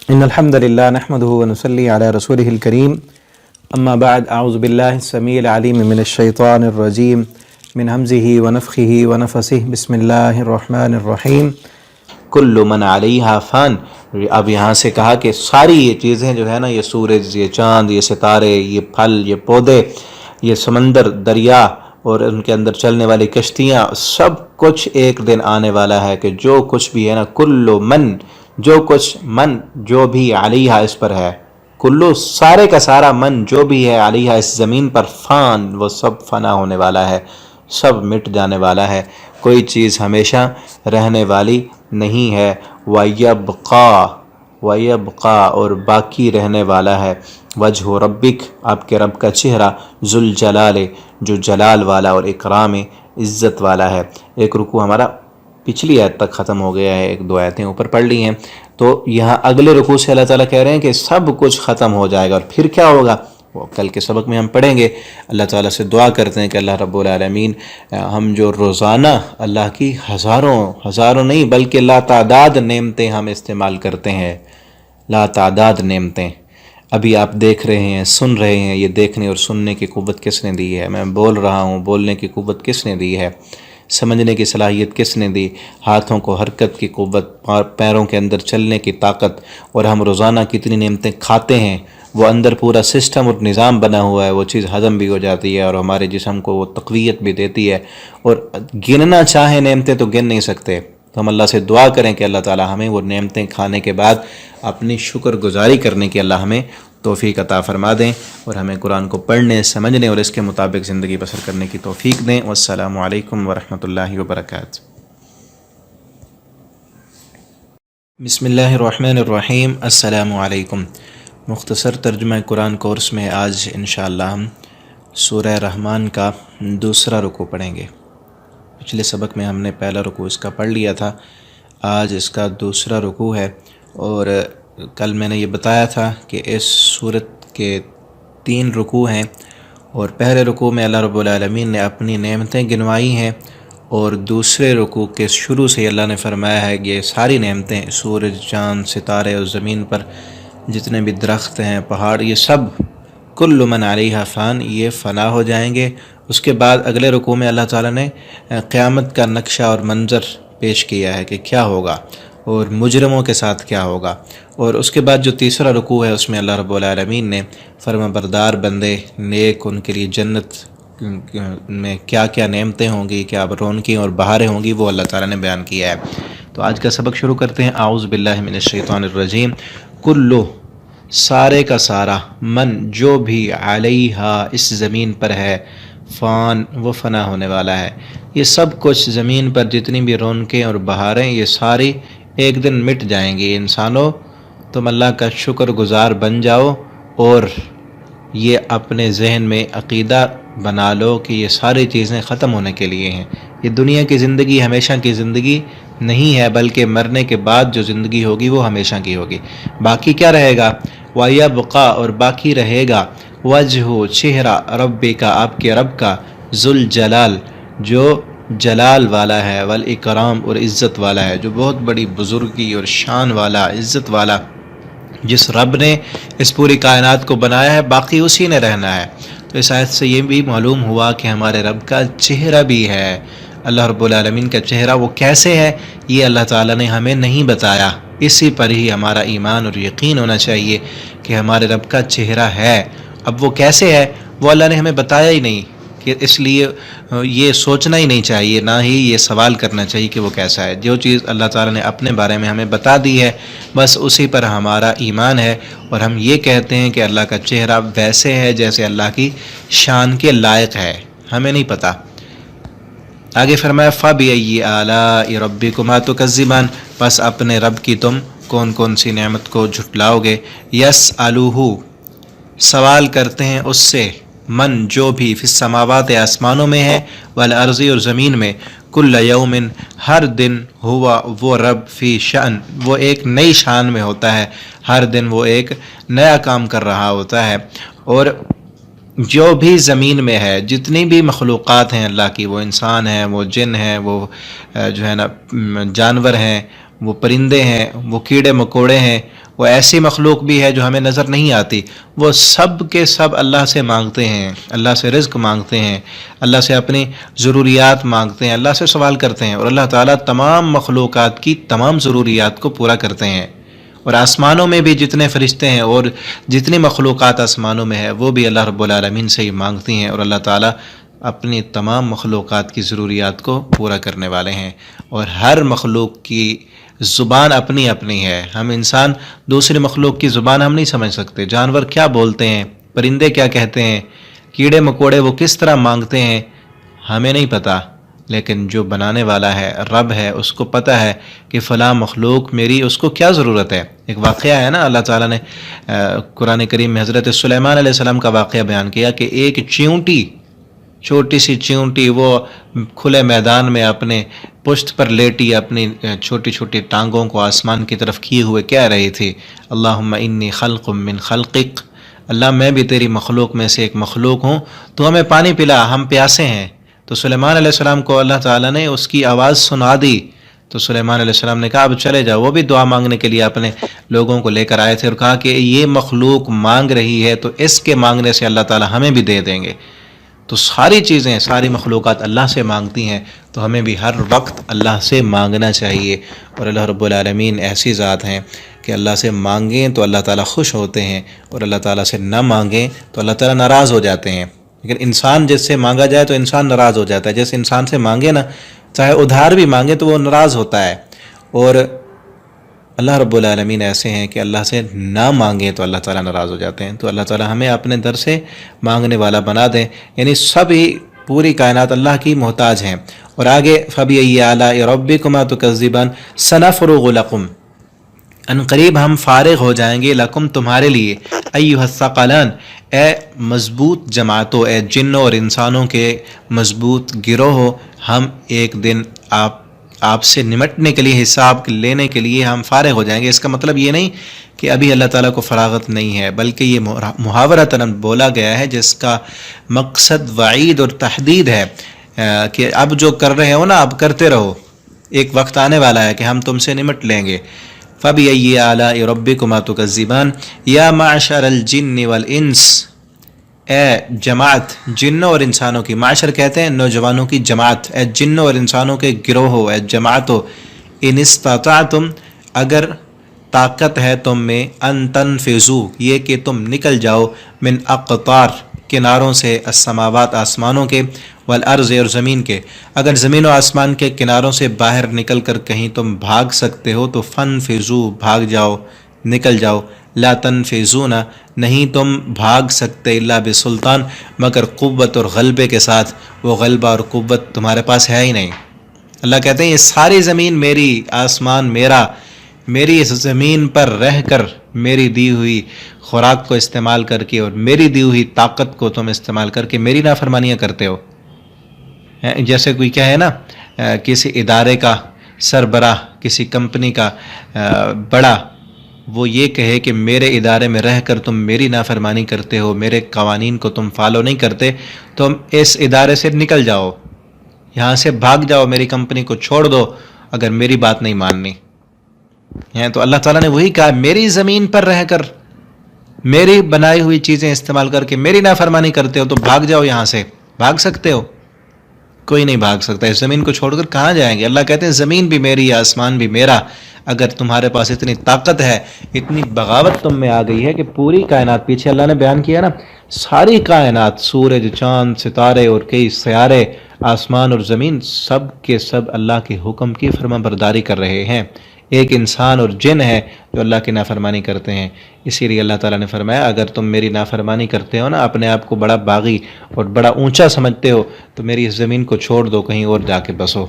إن الحمد لله نحمده ونصلي على رسوله الكريم أما بعد أعوذ بالله السميع العليم من الشيطان الرجيم من همزه ونفخه ونفسه بسم الله الرحمن الرحيم كل من عليها فان۔ اب یہاں سے کہا کہ ساری یہ چیزیں جو ہے نا، یہ سورج، یہ چاند، یہ ستارے، یہ پھل، یہ پودے، یہ سمندر، دریا اور ان کے اندر چلنے والی کشتیاں، سب کچھ ایک دن آنے والا ہے کہ جو کچھ بھی ہے نا، کل من، جو کچھ، من جو بھی علیہ اس پر ہے، کلو سارے کا سارا، من جو بھی ہے علیہ اس زمین پر، فان وہ سب فنا ہونے والا ہے، سب مٹ جانے والا ہے، کوئی چیز ہمیشہ رہنے والی نہیں ہے۔ وَيَبْقَى اور باقی رہنے والا ہے، وجہ ربک آپ کے رب کا چہرہ، ذوالجلال جو جلال والا اور اکرام عزت والا ہے۔ ایک رکوع ہمارا پچھلی آیت تک ختم ہو گیا ہے، ایک دو آیتیں اوپر پڑھ لی ہیں، تو یہاں اگلے رکوع سے اللہ تعالیٰ کہہ رہے ہیں کہ سب کچھ ختم ہو جائے گا، اور پھر کیا ہوگا وہ کل کے سبق میں ہم پڑھیں گے۔ اللہ تعالیٰ سے دعا کرتے ہیں کہ اللہ رب العالمین ہم جو روزانہ اللہ کی ہزاروں نہیں بلکہ لا تعداد نعمتیں ہم استعمال کرتے ہیں، لا تعداد نعمتیں ابھی آپ دیکھ رہے ہیں، سن رہے ہیں، یہ دیکھنے اور سننے کی قوت کس نے دی ہے؟ میں بول رہا ہوں، بولنے کی قوت کس نے دی ہے؟ سمجھنے کی صلاحیت کس نے دی؟ ہاتھوں کو حرکت کی قوت، پیروں کے اندر چلنے کی طاقت، اور ہم روزانہ کتنی نعمتیں کھاتے ہیں، وہ اندر پورا سسٹم اور نظام بنا ہوا ہے، وہ چیز ہضم بھی ہو جاتی ہے اور ہمارے جسم کو وہ تقویت بھی دیتی ہے، اور گننا چاہیں نعمتیں تو گن نہیں سکتے۔ تو ہم اللہ سے دعا کریں کہ اللہ تعالی ہمیں وہ نعمتیں کھانے کے بعد اپنی شکر گزاری کرنے کی اللہ ہمیں توفیق عطا فرما دیں، اور ہمیں قرآن کو پڑھنے، سمجھنے اور اس کے مطابق زندگی بسر کرنے کی توفیق دیں۔ والسلام علیکم ورحمۃ اللہ وبرکاتہ۔ بسم اللہ الرحمن الرحیم۔ السلام علیکم۔ مختصر ترجمہ قرآن کورس میں آج انشاءاللہ ہم سورہ رحمان کا دوسرا رکوع پڑھیں گے۔ پچھلے سبق میں ہم نے پہلا رکوع اس کا پڑھ لیا تھا، آج اس کا دوسرا رکوع ہے، اور کل میں نے یہ بتایا تھا کہ اس سورت کے 3 رکوع ہیں، اور پہلے رکوع میں اللہ رب العالمین نے اپنی نعمتیں گنوائی ہیں، اور دوسرے رکوع کے شروع سے اللہ نے فرمایا ہے کہ یہ ساری نعمتیں، سورج، چاند، ستارے اور زمین پر جتنے بھی درخت ہیں، پہاڑ، یہ سب کل من علیہ فان، یہ فنا ہو جائیں گے۔ اس کے بعد اگلے رکوع میں اللہ تعالیٰ نے قیامت کا نقشہ اور منظر پیش کیا ہے کہ کیا ہوگا اور مجرموں کے ساتھ کیا ہوگا، اور اس کے بعد جو تیسرا رکوع ہے اس میں اللہ رب العالمین نے فرما بردار بندے نیک، ان کے لیے جنت میں کیا کیا نعمتیں ہوں گی، کیا رونقیں اور بہاریں ہوں گی، وہ اللہ تعالیٰ نے بیان کیا ہے۔ تو آج کا سبق شروع کرتے ہیں۔ اعوذ باللہ من الشیطان الرجیم۔ کلو سارے کا سارا، من جو بھی، علیہ اس زمین پر ہے، فان وہ فنا ہونے والا ہے۔ یہ سب کچھ زمین پر جتنی بھی رونقیں اور بہاریں، یہ ساری ایک دن مٹ جائیں گی۔ انسانوں تم اللہ کا شکر گزار بن جاؤ، اور یہ اپنے ذہن میں عقیدہ بنا لو کہ یہ ساری چیزیں ختم ہونے کے لیے ہیں۔ یہ دنیا کی زندگی ہمیشہ کی زندگی نہیں ہے، بلکہ مرنے کے بعد جو زندگی ہوگی وہ ہمیشہ کی ہوگی۔ باقی کیا رہے گا؟ وَيَبْقَى اور باقی رہے گا، وجہ چہرہ، ربی کا آپ کے رب کا، ذوالجلال جو جلال والا ہے، والاکرام اور عزت والا ہے، جو بہت بڑی بزرگی اور شان والا، عزت والا، جس رب نے اس پوری کائنات کو بنایا ہے، باقی اسی نے رہنا ہے۔ تو اس آیت سے یہ بھی معلوم ہوا کہ ہمارے رب کا چہرہ بھی ہے۔ اللہ رب العالمین کا چہرہ وہ کیسے ہے، یہ اللہ تعالیٰ نے ہمیں نہیں بتایا، اسی پر ہی ہمارا ایمان اور یقین ہونا چاہیے کہ ہمارے رب کا چہرہ ہے۔ اب وہ کیسے ہے وہ اللہ نے ہمیں بتایا ہی نہیں، کہ اس لیے یہ سوچنا ہی نہیں چاہیے، نہ ہی یہ سوال کرنا چاہیے کہ وہ کیسا ہے۔ جو چیز اللہ تعالیٰ نے اپنے بارے میں ہمیں بتا دی ہے، بس اسی پر ہمارا ایمان ہے، اور ہم یہ کہتے ہیں کہ اللہ کا چہرہ ویسے ہے جیسے اللہ کی شان کے لائق ہے، ہمیں نہیں پتہ۔ آگے فرمایا فَبِأَيِّ آلَاءِ رَبِّكُمَا تُكَذِّبَانِ، بس اپنے رب کی تم کون کون سی نعمت کو جھٹلاؤ گے۔ یسألوہ سوال کرتے ہیں اس سے، من جو بھی، فی السماوات آسمانوں میں ہے، والارض اور زمین میں، کل یوم ہر دن، ہوا وہ رب، فی شأن وہ ایک نئی شان میں ہوتا ہے، ہر دن وہ ایک نیا کام کر رہا ہوتا ہے۔ اور جو بھی زمین میں ہے، جتنی بھی مخلوقات ہیں اللہ کی، وہ انسان ہیں، وہ جن ہیں، وہ جو ہے نا جانور ہیں، وہ پرندے ہیں، وہ کیڑے مکوڑے ہیں، وہ ایسی مخلوق بھی ہے جو ہمیں نظر نہیں آتی، وہ سب کے سب اللہ سے مانگتے ہیں، اللہ سے رزق مانگتے ہیں، اللہ سے اپنی ضروریات مانگتے ہیں، اللہ سے سوال کرتے ہیں، اور اللہ تعالیٰ تمام مخلوقات کی تمام ضروریات کو پورا کرتے ہیں۔ اور آسمانوں میں بھی جتنے فرشتے ہیں اور جتنی مخلوقات آسمانوں میں ہے وہ بھی اللہ رب العالمین سے ہی مانگتی ہیں، اور اللہ تعالیٰ اپنی تمام مخلوقات کی ضروریات کو پورا کرنے والے ہیں۔ اور ہر مخلوق کی زبان اپنی اپنی ہے، ہم انسان دوسری مخلوق کی زبان ہم نہیں سمجھ سکتے، جانور کیا بولتے ہیں، پرندے کیا کہتے ہیں، کیڑے مکوڑے وہ کس طرح مانگتے ہیں، ہمیں نہیں پتہ، لیکن جو بنانے والا ہے رب ہے اس کو پتہ ہے کہ فلاں مخلوق میری اس کو کیا ضرورت ہے۔ ایک واقعہ ہے نا، اللہ تعالیٰ نے قرآن کریم میں حضرت سلیمان علیہ السلام کا واقعہ بیان کیا کہ ایک چیونٹی، چھوٹی سی چیونٹی، وہ کھلے میدان میں اپنے پشت پر لیٹی اپنی چھوٹی چھوٹی ٹانگوں کو آسمان کی طرف کیے ہوئے کہہ رہی تھی، اللہم انی خلق من خلقک، اللہ میں بھی تیری مخلوق میں سے ایک مخلوق ہوں، تو ہمیں پانی پلا، ہم پیاسے ہیں۔ تو سلیمان علیہ السلام کو اللہ تعالیٰ نے اس کی آواز سنا دی، تو سلیمان علیہ السلام نے کہا اب چلے جاؤ۔ وہ بھی دعا مانگنے کے لیے اپنے لوگوں کو لے کر آئے تھے اور کہا کہ یہ مخلوق مانگ رہی ہے تو اس کے مانگنے سے اللہ تعالیٰ ہمیں بھی دے دیں گے۔ تو ساری چیزیں، ساری مخلوقات اللہ سے مانگتی ہیں، تو ہمیں بھی ہر وقت اللہ سے مانگنا چاہیے۔ اور اللہ رب العالمین ایسی ذات ہیں کہ اللہ سے مانگیں تو اللہ تعالیٰ خوش ہوتے ہیں، اور اللہ تعالیٰ سے نہ مانگیں تو اللہ تعالیٰ ناراض ہو جاتے ہیں۔ لیکن انسان جس سے مانگا جائے تو انسان ناراض ہو جاتا ہے، جس انسان سے مانگے نا، چاہے ادھار بھی مانگے تو وہ ناراض ہوتا ہے۔ اور اللہ رب العالمین ایسے ہیں کہ اللہ سے نہ مانگیں تو اللہ تعالیٰ ناراض ہو جاتے ہیں۔ تو اللہ تعالیٰ ہمیں اپنے در سے مانگنے والا بنا دیں، یعنی سب ہی پوری کائنات اللہ کی محتاج ہیں۔ اور آگے فَبِأَيِّ آلَاءِ رَبِّكُمَا تُكَذِّبَانِ سَنَفْرُغُ لَكُمْ، ان قریب ہم فارغ ہو جائیں گے، لکم تمہارے لیے، ایھا الثقلان، اے مضبوط جماعتوں، اے جنوں اور انسانوں کے مضبوط گروہ، ہم ایک دن آپ سے نمٹنے کے لیے، حساب لینے کے لیے ہم فارغ ہو جائیں گے۔ اس کا مطلب یہ نہیں کہ ابھی اللہ تعالیٰ کو فراغت نہیں ہے، بلکہ یہ محاورتاً بولا گیا ہے جس کا مقصد وعید اور تحدید ہے کہ اب جو کر رہے ہو نا اب کرتے رہو، ایک وقت آنے والا ہے کہ ہم تم سے نمٹ لیں گے۔ فَبِأَيِّ آلَاءِ رَبِّكُمَا تُكَذِّبَانِ یا معشر الجن والانس، اے جماعت جنوں اور انسانوں کی، معاشر کہتے ہیں نوجوانوں کی جماعت، اے جنوں اور انسانوں کے گروہ ہو، اے جماعتو، ان استطعتم، اگر طاقت ہے تم میں، ان تنفذوا، یہ کہ تم نکل جاؤ، من اقطار، کناروں سے، السماوات، آسمانوں کے، والارض، اور زمین کے، اگر زمین و آسمان کے کناروں سے باہر نکل کر کہیں تم بھاگ سکتے ہو تو فانفذوا، بھاگ جاؤ، نکل جاؤ، لا تنفذون، نہیں تم بھاگ سکتے، الا بسلطان، مگر قوت اور غلبے کے ساتھ، وہ غلبہ اور قوت تمہارے پاس ہے ہی نہیں۔ اللہ کہتے ہیں یہ ساری زمین میری، آسمان میرا، میری اس زمین پر رہ کر میری دی ہوئی خوراک کو استعمال کر کے اور میری دی ہوئی طاقت کو تم استعمال کر کے میری نافرمانیاں کرتے ہو۔ جیسے کوئی کہے نا کسی ادارے کا سربراہ، کسی کمپنی کا بڑا، وہ یہ کہے کہ میرے ادارے میں رہ کر تم میری نافرمانی کرتے ہو، میرے قوانین کو تم فالو نہیں کرتے، تم اس ادارے سے نکل جاؤ، یہاں سے بھاگ جاؤ، میری کمپنی کو چھوڑ دو اگر میری بات نہیں ماننی۔ تو اللہ تعالیٰ نے وہی کہا، میری زمین پر رہ کر میری بنائی ہوئی چیزیں استعمال کر کے میری نافرمانی کرتے ہو تو بھاگ جاؤ یہاں سے۔ بھاگ سکتے ہو؟ کوئی نہیں بھاگ سکتا، اس زمین کو چھوڑ کر کہاں جائیں گے؟ اللہ کہتے ہیں زمین بھی میری، آسمان بھی میرا، اگر تمہارے پاس اتنی طاقت ہے، اتنی بغاوت تم میں آ گئی ہے کہ پوری کائنات، پیچھے اللہ نے بیان کیا نا، ساری کائنات، سورج، چاند، ستارے اور کئی سیارے، آسمان اور زمین، سب کے سب اللہ کے حکم کی فرما برداری کر رہے ہیں۔ ایک انسان اور جن ہے جو اللہ کی نافرمانی کرتے ہیں۔ اسی لیے اللہ تعالیٰ نے فرمایا اگر تم میری نافرمانی کرتے ہو نا، اپنے آپ کو بڑا باغی اور بڑا اونچا سمجھتے ہو، تو میری اس زمین کو چھوڑ دو، کہیں اور جا کے بسو۔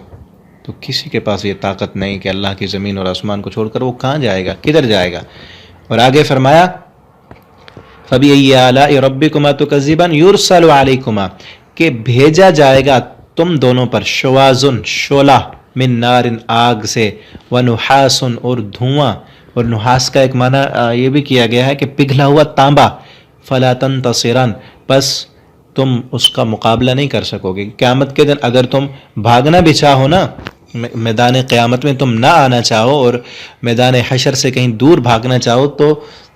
تو کسی کے پاس یہ طاقت نہیں کہ اللہ کی زمین اور آسمان کو چھوڑ کر وہ کہاں جائے گا، کدھر جائے گا۔ اور آگے فرمایا فَبِأَيِّ آلَاءِ رَبِّكُمَا تُكَذِّبَانِ يُرْسَلُ عَلَيْكُمَا، کہ بھیجا جائے گا تم دونوں پر، شواظن، شعلہ، من نارن، آگ سے، ونحاس، اور دھواں، اور نحاس کا ایک معنی یہ بھی کیا گیا ہے کہ پگھلا ہوا تانبا، فلا تنتصران، بس تم اس کا مقابلہ نہیں کر سکو گے۔ قیامت کے دن اگر تم بھاگنا بھی چاہو نا، میدان قیامت میں تم نہ آنا چاہو اور میدان حشر سے کہیں دور بھاگنا چاہو تو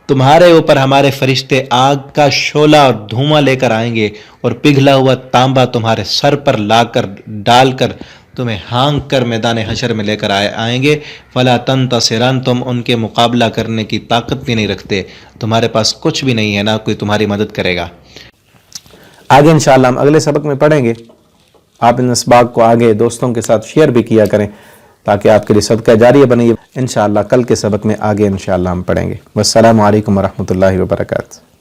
تمہارے اوپر ہمارے فرشتے آگ کا شعلہ اور دھواں لے کر آئیں گے اور پگھلا ہوا تانبا تمہارے سر پر لا کر ڈال کر تمہیں ہانک کر میدان حشر میں لے کر آئیں گے. فلا تنتصران، تم ان کے مقابلہ کرنے کی طاقت بھی نہیں رکھتے، تمہارے پاس کچھ بھی نہیں ہے، نہ کوئی تمہاری مدد کرے گا. آگے انشاءاللہ ہم اگلے سبق میں پڑھیں گے. آپ ان اسباق کو آگے دوستوں کے ساتھ شیئر بھی کیا کریں تاکہ آپ کے لیے صدقہ جاریہ بنے. انشاءاللہ کل کے سبق میں آگے انشاءاللہ ہم پڑھیں گے. والسلام علیکم ورحمۃ اللہ وبرکاتہ.